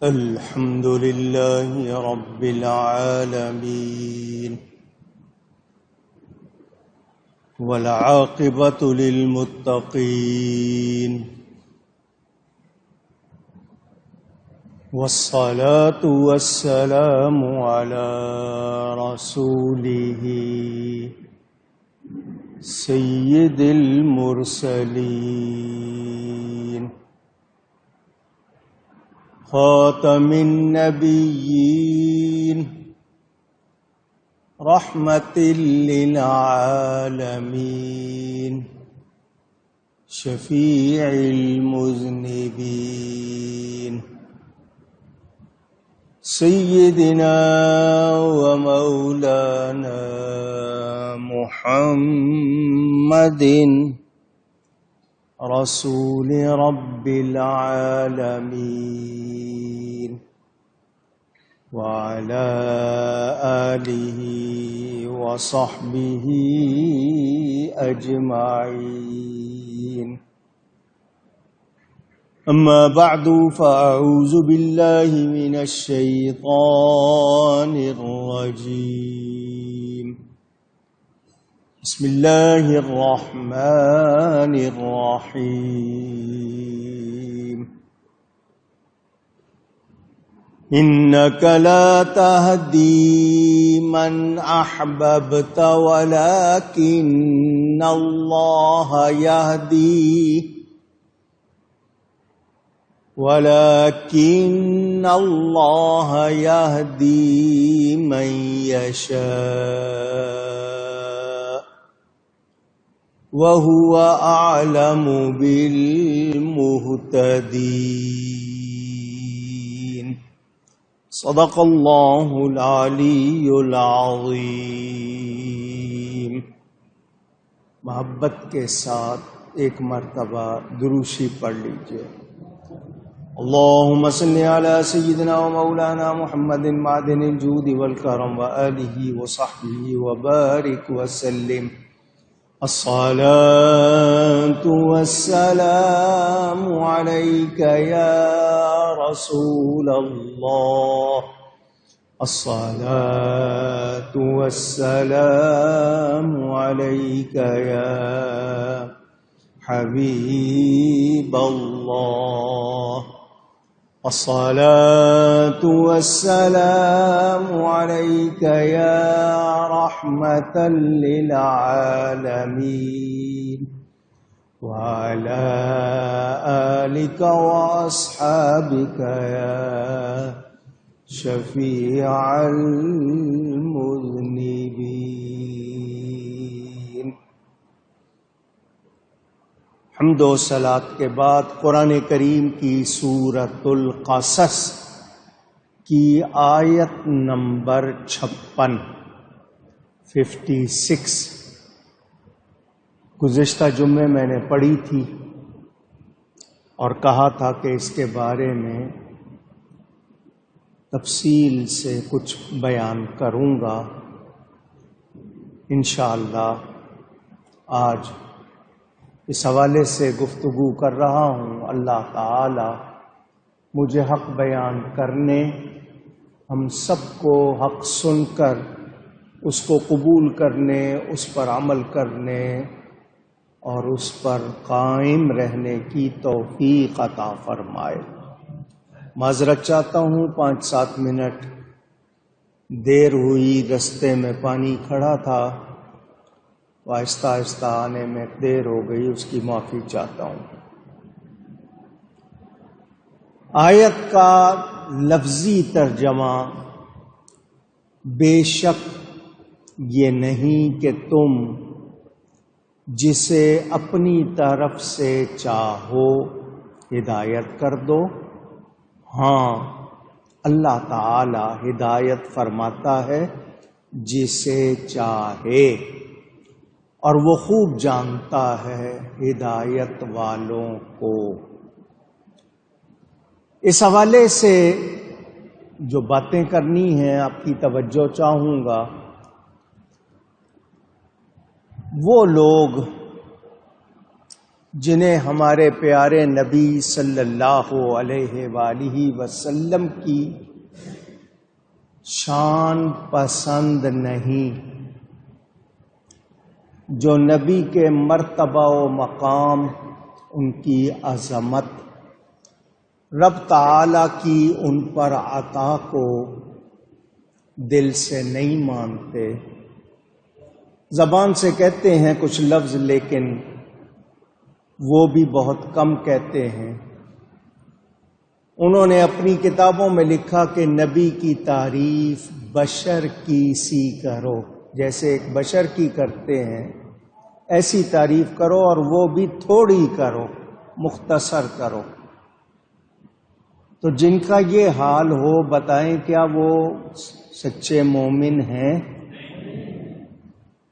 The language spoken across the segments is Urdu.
الحمد لله رب العالمين والعاقبة للمتقين والصلاة والسلام على رسوله سيد المرسلين خاتم النبيين رحمة للعالمين شفيع المذنبين سيدنا ومولانا محمد رسول رب العالمين وعلى آله وصحبه أجمعين. أما بعد فأعوذ بالله من الشيطان الرجيم. بسم الله الرحمن الرحيم. إنك لا تهدي من أحببت ولكن الله يهدي من يشاء وهو أعلم بالمهتدين. صدق اللہ العلی العظیم. محبت کے ساتھ ایک مرتبہ دروشی پڑھ لیجئے. اللہم صلی علی سیدنا و مولانا محمد معدن الجود والکرم وآلہ وصحبہ وبارک وسلم. الصلاة والسلام عليك يا رسول الله. الصلاة والسلام عليك يا حبيب الله. الصلاة والسلام عليك يا رحمة للعالمين وعلى آلك وأصحابك يا شفيع المذنبين. حمد و صلات کے بعد قرآن کریم کی سورۃ القصص کی آیت نمبر 56 گزشتہ جمعے میں نے پڑھی تھی اور کہا تھا کہ اس کے بارے میں تفصیل سے کچھ بیان کروں گا. انشاءاللہ آج اس حوالے سے گفتگو کر رہا ہوں. اللہ تعالی مجھے حق بیان کرنے، ہم سب کو حق سن کر اس کو قبول کرنے، اس پر عمل کرنے اور اس پر قائم رہنے کی توفیق عطا فرمائے. معذرت چاہتا ہوں 5-7 منٹ دیر ہوئی، رستے میں پانی کھڑا تھا، آہستہ آہستہ آنے میں دیر ہو گئی، اس کی معافی چاہتا ہوں. آیت کا لفظی ترجمہ بے شک یہ نہیں کہ تم جسے اپنی طرف سے چاہو ہدایت کر دو. ہاں، اللہ تعالی ہدایت فرماتا ہے جسے چاہے، اور وہ خوب جانتا ہے ہدایت والوں کو. اس حوالے سے جو باتیں کرنی ہیں آپ کی توجہ چاہوں گا. وہ لوگ جنہیں ہمارے پیارے نبی صلی اللہ علیہ وآلہ وسلم کی شان پسند نہیں، جو نبی کے مرتبہ و مقام، ان کی عظمت، رب تعالی کی ان پر عطا کو دل سے نہیں مانتے، زبان سے کہتے ہیں کچھ لفظ لیکن وہ بھی بہت کم کہتے ہیں۔ انہوں نے اپنی کتابوں میں لکھا کہ نبی کی تعریف بشر کی سی کرو، جیسے ایک بشر کی کرتے ہیں ایسی تعریف کرو، اور وہ بھی تھوڑی کرو، مختصر کرو۔ تو جن کا یہ حال ہو، بتائیں کیا وہ سچے مومن ہیں؟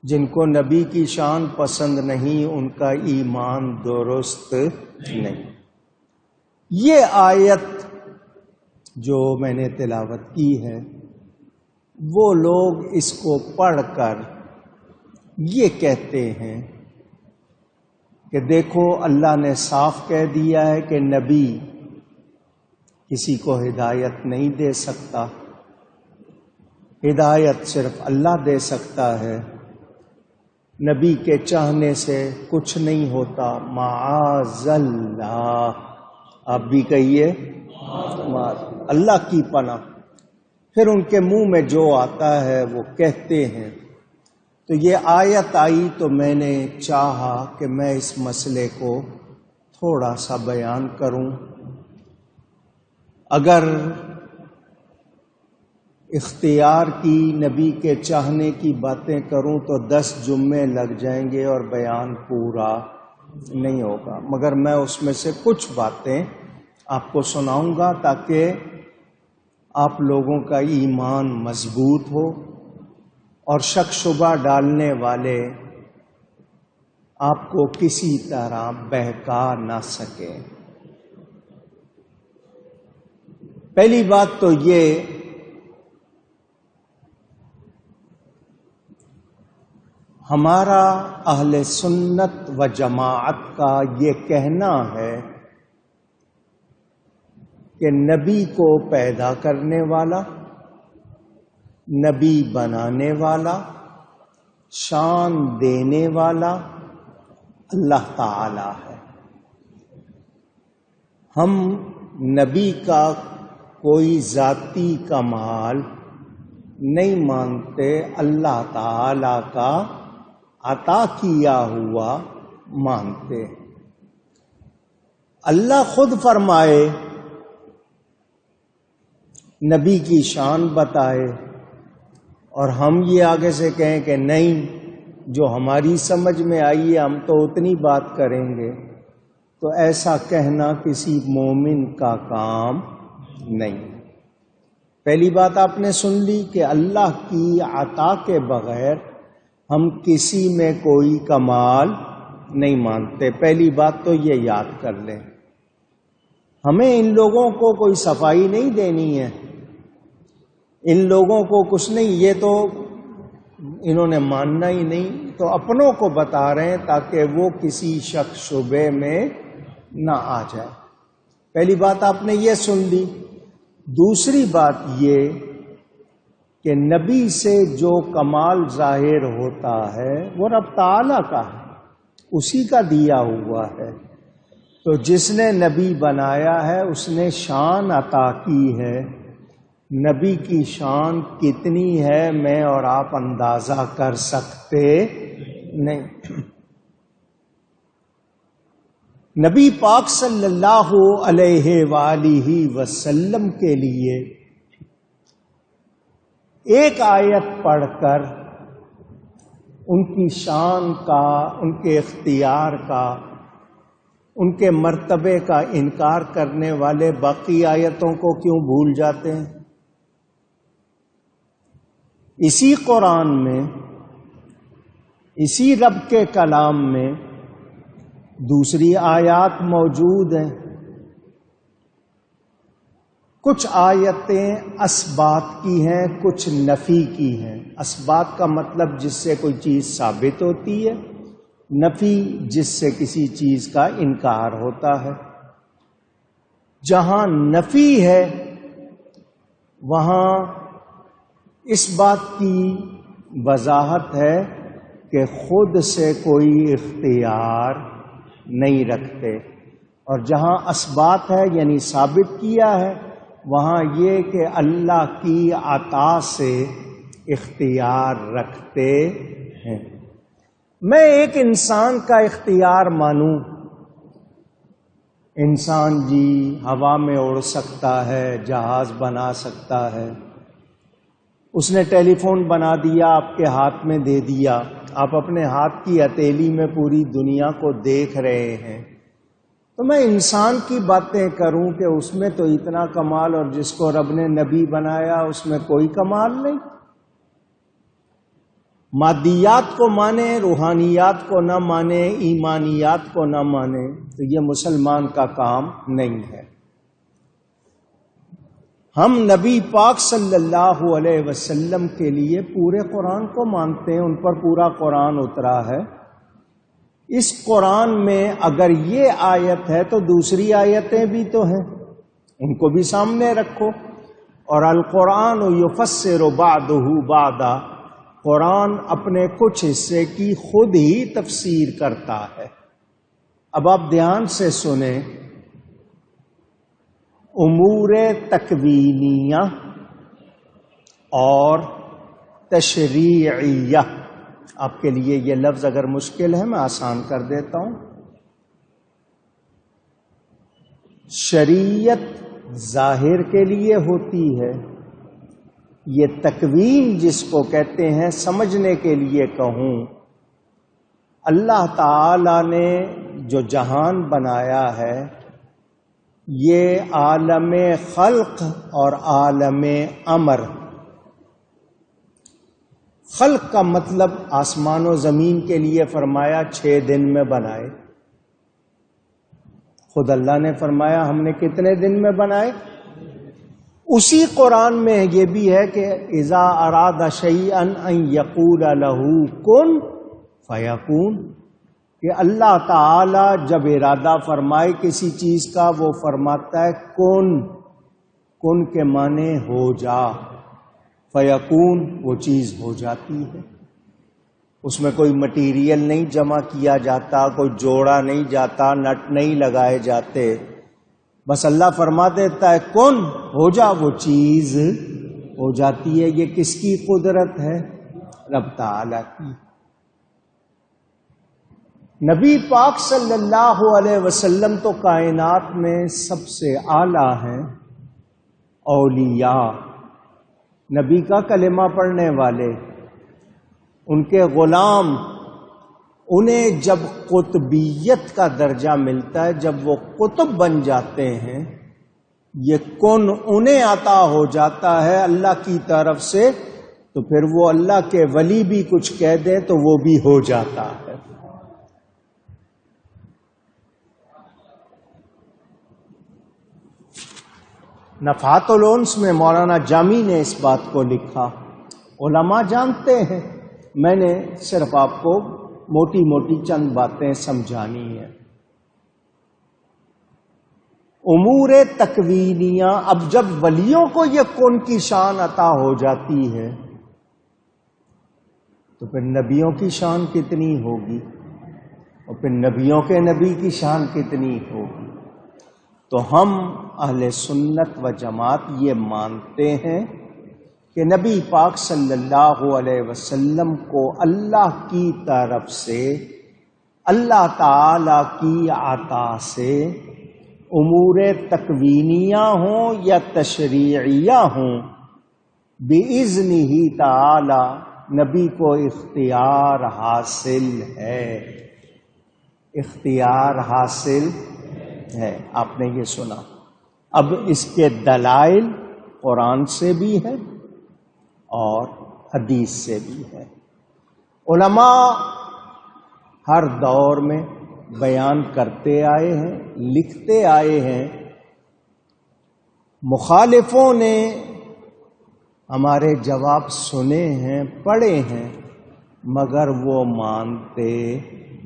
جن کو نبی کی شان پسند نہیں، ان کا ایمان درست نہیں۔ یہ آیت جو میں نے تلاوت کی ہے، وہ لوگ اس کو پڑھ کر یہ کہتے ہیں کہ دیکھو اللہ نے صاف کہہ دیا ہے کہ نبی کسی کو ہدایت نہیں دے سکتا، ہدایت صرف اللہ دے سکتا ہے، نبی کے چاہنے سے کچھ نہیں ہوتا، معاذ اللہ۔ آپ بھی کہیے اللہ کی پناہ۔ پھر ان کے منہ میں جو آتا ہے وہ کہتے ہیں۔ تو یہ آیت آئی تو میں نے چاہا کہ میں اس مسئلے کو تھوڑا سا بیان کروں۔ اگر اختیار کی نبی کے چاہنے کی باتیں کروں تو 10 جمعے لگ جائیں گے اور بیان پورا نہیں ہوگا، مگر میں اس میں سے کچھ باتیں آپ کو سناؤں گا تاکہ آپ لوگوں کا ایمان مضبوط ہو اور شک شبہ ڈالنے والے آپ کو کسی طرح بہکا نہ سکیں۔ پہلی بات تو یہ ہمارا اہل سنت و جماعت کا یہ کہنا ہے کہ نبی کو پیدا کرنے والا، نبی بنانے والا، شان دینے والا اللہ تعالی ہے۔ ہم نبی کا کوئی ذاتی کمال نہیں مانتے، اللہ تعالی کا عطا کیا ہوا مانتے۔ اللہ خود فرمائے، نبی کی شان بتائے، اور ہم یہ آگے سے کہیں کہ نہیں، جو ہماری سمجھ میں آئی ہے ہم تو اتنی بات کریں گے، تو ایسا کہنا کسی مومن کا کام نہیں۔ پہلی بات آپ نے سن لی کہ اللہ کی عطا کے بغیر ہم کسی میں کوئی کمال نہیں مانتے۔ پہلی بات تو یہ یاد کر لیں۔ ہمیں ان لوگوں کو کوئی صفائی نہیں دینی ہے، ان لوگوں کو کچھ نہیں، یہ تو انہوں نے ماننا ہی نہیں، تو اپنوں کو بتا رہے ہیں تاکہ وہ کسی شک شبے میں نہ آ جائے۔ پہلی بات آپ نے یہ سن لی۔ دوسری بات یہ کہ نبی سے جو کمال ظاہر ہوتا ہے وہ رب تعالیٰ کا ہے، اسی کا دیا ہوا ہے۔ تو جس نے نبی بنایا ہے اس نے شان عطا کی ہے۔ نبی کی شان کتنی ہے میں اور آپ اندازہ کر سکتے نہیں۔ نبی پاک صلی اللہ علیہ وآلہ وسلم کے لیے ایک آیت پڑھ کر ان کی شان کا، ان کے اختیار کا، ان کے مرتبے کا انکار کرنے والے باقی آیتوں کو کیوں بھول جاتے ہیں؟ اسی قرآن میں، اسی رب کے کلام میں دوسری آیات موجود ہیں۔ کچھ آیتیں اثبات کی ہیں، کچھ نفی کی ہیں۔ اثبات کا مطلب جس سے کوئی چیز ثابت ہوتی ہے، نفی جس سے کسی چیز کا انکار ہوتا ہے۔ جہاں نفی ہے وہاں اس بات کی وضاحت ہے کہ خود سے کوئی اختیار نہیں رکھتے، اور جہاں اثبات ہے یعنی ثابت کیا ہے وہاں یہ کہ اللہ کی عطا سے اختیار رکھتے ہیں۔ میں ایک انسان کا اختیار مانوں، انسان جی ہوا میں اڑ سکتا ہے، جہاز بنا سکتا ہے، اس نے ٹیلی فون بنا دیا، آپ کے ہاتھ میں دے دیا، آپ اپنے ہاتھ کی ہتھیلی میں پوری دنیا کو دیکھ رہے ہیں، تو میں انسان کی باتیں کروں کہ اس میں تو اتنا کمال، اور جس کو رب نے نبی بنایا اس میں کوئی کمال نہیں؟ مادیات کو مانے، روحانیات کو نہ مانے، ایمانیات کو نہ مانے، تو یہ مسلمان کا کام نہیں ہے۔ ہم نبی پاک صلی اللہ علیہ وسلم کے لیے پورے قرآن کو مانتے ہیں، ان پر پورا قرآن اترا ہے۔ اس قرآن میں اگر یہ آیت ہے تو دوسری آیتیں بھی تو ہیں، ان کو بھی سامنے رکھو۔ اور القرآن یفسر بعضہ بعضا، قرآن اپنے کچھ حصے کی خود ہی تفسیر کرتا ہے۔ اب آپ دھیان سے سنیں، امور تکوینیہ اور تشریعیہ، آپ کے لیے یہ لفظ اگر مشکل ہے میں آسان کر دیتا ہوں۔ شریعت ظاہر کے لیے ہوتی ہے، یہ تکوین جس کو کہتے ہیں سمجھنے کے لیے کہوں، اللہ تعالی نے جو جہان بنایا ہے یہ عالم خلق اور عالم امر۔ خلق کا مطلب آسمان و زمین کے لیے فرمایا 6 دن میں بنائے، خود اللہ نے فرمایا ہم نے کتنے دن میں بنائے؟ اسی قرآن میں یہ بھی ہے کہ اذا اراد شیئا ان یقول له کن فیکون، کہ اللہ تعالی جب ارادہ فرمائے کسی چیز کا وہ فرماتا ہے کن، کن کے معنی ہو جا، فیکون وہ چیز ہو جاتی ہے۔ اس میں کوئی مٹیریل نہیں جمع کیا جاتا، کوئی جوڑا نہیں جاتا، نٹ نہیں لگائے جاتے، بس اللہ فرما دیتا ہے کن ہو جا، وہ چیز ہو جاتی ہے۔ یہ کس کی قدرت ہے؟ رب تعالی کی۔ نبی پاک صلی اللہ علیہ وسلم تو کائنات میں سب سے اعلیٰ ہیں، اولیاء، نبی کا کلمہ پڑھنے والے، ان کے غلام، انہیں جب قطبیت کا درجہ ملتا ہے، جب وہ قطب بن جاتے ہیں، یہ کن انہیں عطا ہو جاتا ہے اللہ کی طرف سے، تو پھر وہ اللہ کے ولی بھی کچھ کہہ دیں تو وہ بھی ہو جاتا ہے۔ نفحات الانس میں مولانا جامی نے اس بات کو لکھا، علماء جانتے ہیں، میں نے صرف آپ کو موٹی موٹی چند باتیں سمجھانی ہیں۔ امور تکوینیہ، اب جب ولیوں کو یہ کون کی شان عطا ہو جاتی ہے تو پھر نبیوں کی شان کتنی ہوگی، اور پھر نبیوں کے نبی کی شان کتنی ہوگی۔ تو ہم اہل سنت و جماعت یہ مانتے ہیں کہ نبی پاک صلی اللہ علیہ وسلم کو اللہ کی طرف سے، اللہ تعالی کی عطا سے، امور تکوینیہ ہوں یا تشریعیہ ہوں، بِإِذْنِهِ تعالی نبی کو اختیار حاصل ہے، اختیار حاصل ہے۔ آپ نے یہ سنا۔ اب اس کے دلائل قرآن سے بھی ہے اور حدیث سے بھی ہے۔ علماء ہر دور میں بیان کرتے آئے ہیں، لکھتے آئے ہیں، مخالفوں نے ہمارے جواب سنے ہیں، پڑھے ہیں، مگر وہ مانتے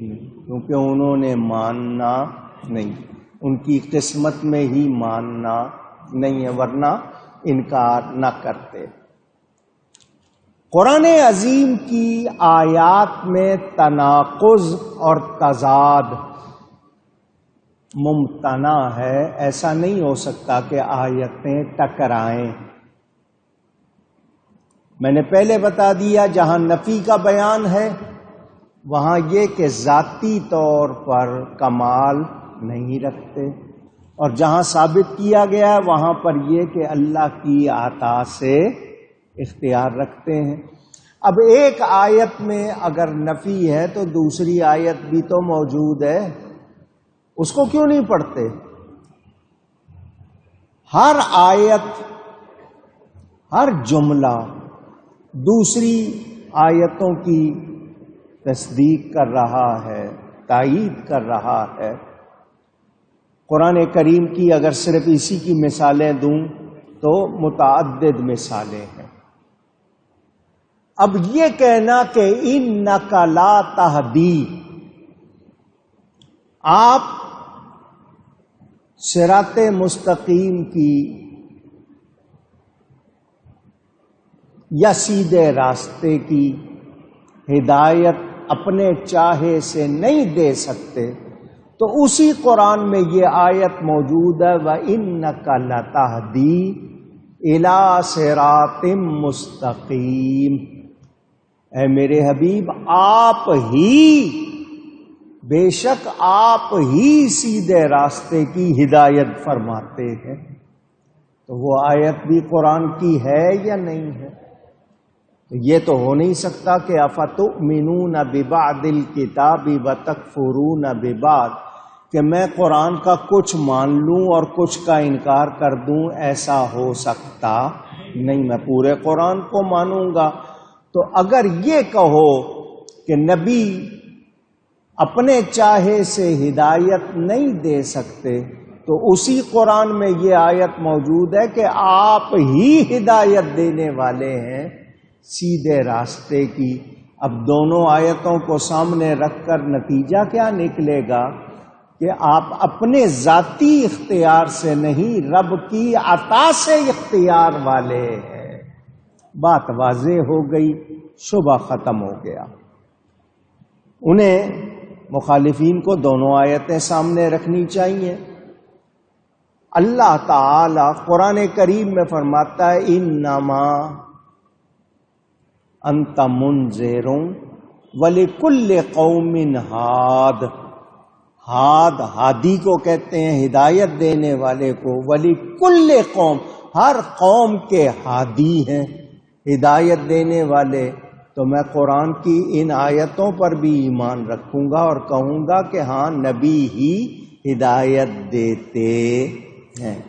کیونکہ انہوں نے ماننا نہیں، ان کی قسمت میں ہی ماننا نہیں ہے، ورنہ انکار نہ کرتے۔ قرآن عظیم کی آیات میں تناقض اور تضاد ممتنع ہے، ایسا نہیں ہو سکتا کہ آیتیں ٹکرائیں۔ میں نے پہلے بتا دیا جہاں نفی کا بیان ہے وہاں یہ کہ ذاتی طور پر کمال نہیں رکھتے، اور جہاں ثابت کیا گیا ہے وہاں پر یہ کہ اللہ کی عطا سے اختیار رکھتے ہیں۔ اب ایک آیت میں اگر نفی ہے تو دوسری آیت بھی تو موجود ہے، اس کو کیوں نہیں پڑھتے؟ ہر آیت، ہر جملہ دوسری آیتوں کی تصدیق کر رہا ہے، تائید کر رہا ہے۔ قرآن کریم کی اگر صرف اسی کی مثالیں دوں تو متعدد مثالیں ہیں۔ اب یہ کہنا کہ انک لا تہدی، آپ صراط مستقیم کی یا سیدھے راستے کی ہدایت اپنے چاہے سے نہیں دے سکتے، تو اسی قرآن میں یہ آیت موجود ہے وَإِنَّكَ لَتَهْدِي إِلَىٰ صِرَاطٍ مُسْتَقِيمٍ، اے میرے حبیب آپ ہی، بے شک آپ ہی سیدھے راستے کی ہدایت فرماتے ہیں۔ تو وہ آیت بھی قرآن کی ہے یا نہیں ہے؟ یہ تو ہو نہیں سکتا کہ افتؤمنون ببعض الکتاب وتکفرون ببعض، کہ میں قرآن کا کچھ مان لوں اور کچھ کا انکار کر دوں، ایسا ہو سکتا نہیں، میں پورے قرآن کو مانوں گا۔ تو اگر یہ کہو کہ نبی اپنے چاہے سے ہدایت نہیں دے سکتے، تو اسی قرآن میں یہ آیت موجود ہے کہ آپ ہی ہدایت دینے والے ہیں سیدھے راستے کی۔ اب دونوں آیتوں کو سامنے رکھ کر نتیجہ کیا نکلے گا کہ آپ اپنے ذاتی اختیار سے نہیں، رب کی عطا سے اختیار والے ہیں۔ بات واضح ہو گئی، شبہ ختم ہو گیا۔ انہیں مخالفین کو دونوں آیتیں سامنے رکھنی چاہیے۔ اللہ تعالی قرآن کریم میں فرماتا ہے انما انت منذر ولکل قوم ہاد، ہاد ہادی کو کہتے ہیں ہدایت دینے والے کو، ولکل قوم ہر قوم کے ہادی ہیں ہدایت دینے والے۔ تو میں قرآن کی ان آیتوں پر بھی ایمان رکھوں گا اور کہوں گا کہ ہاں نبی ہی ہدایت دیتے ہیں۔